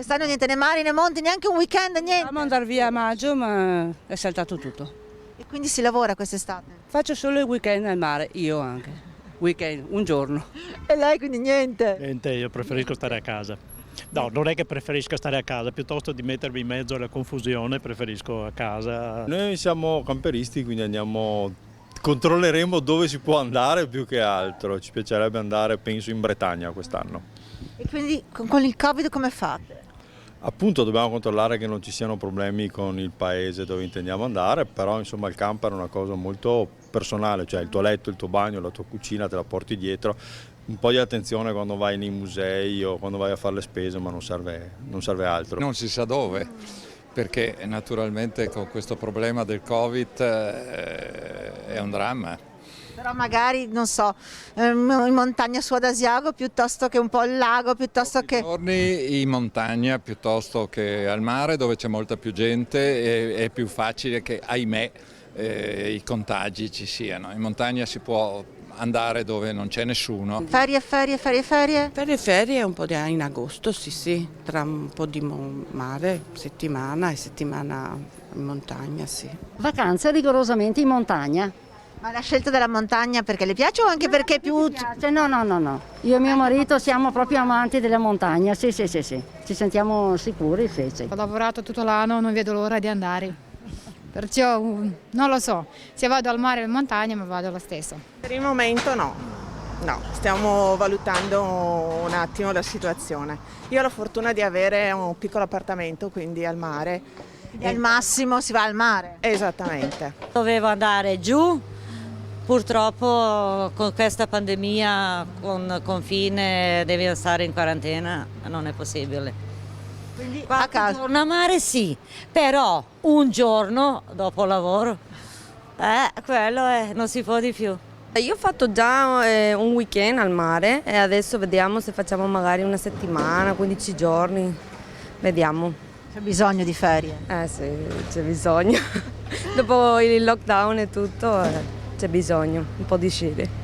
Quest'anno niente né mari né monti, neanche un weekend, niente. Volevamo andare via a maggio, ma è saltato tutto. E quindi si lavora quest'estate. Faccio solo il weekend al mare, io anche. Weekend, un giorno. E lei quindi niente. Niente, io preferisco stare a casa. No, non è che preferisco stare a casa, piuttosto di mettermi in mezzo alla confusione preferisco a casa. Noi siamo camperisti, quindi controlleremo dove si può andare più che altro. Ci piacerebbe andare, penso, in Bretagna quest'anno. E quindi con il Covid come fate? Appunto dobbiamo controllare che non ci siano problemi con il paese dove intendiamo andare, però insomma il camper è una cosa molto personale, cioè il tuo letto, il tuo bagno, la tua cucina te la porti dietro. Un po' di attenzione quando vai nei musei o quando vai a fare le spese, ma non serve altro. Non si sa dove, perché naturalmente con questo problema del Covid è un dramma. Però magari, non so, in montagna su ad Asiago piuttosto che un po' al lago, piuttosto che... Giorni in montagna piuttosto che al mare dove c'è molta più gente è più facile che, ahimè, i contagi ci siano. In montagna si può andare dove non c'è nessuno. Ferie? Per le ferie un po' in agosto, sì, tra un po' di mare, settimana e settimana in montagna, sì. Vacanze rigorosamente in montagna. Ma la scelta della montagna perché le piace o anche perché è più... No. Io e mio marito siamo proprio amanti della montagna, sì. Ci sentiamo sicuri, sì. Ho lavorato tutto l'anno, non vedo l'ora di andare. Perciò non lo so, se vado al mare o in montagna ma vado lo stesso. Per il momento no, stiamo valutando un attimo la situazione. Io ho la fortuna di avere un piccolo appartamento, quindi al mare. E al massimo si va al mare. Esattamente. Dovevo andare giù, purtroppo con questa pandemia, con confine, devi stare in quarantena, non è possibile. Quindi a Qualche casa. giorno a mare sì, però un giorno dopo lavoro, non si può di più. Io ho fatto già un weekend al mare e adesso vediamo se facciamo magari una settimana, 15 giorni, vediamo. C'è bisogno di ferie. Sì, c'è bisogno. Dopo il lockdown e tutto c'è bisogno, un po' di scire.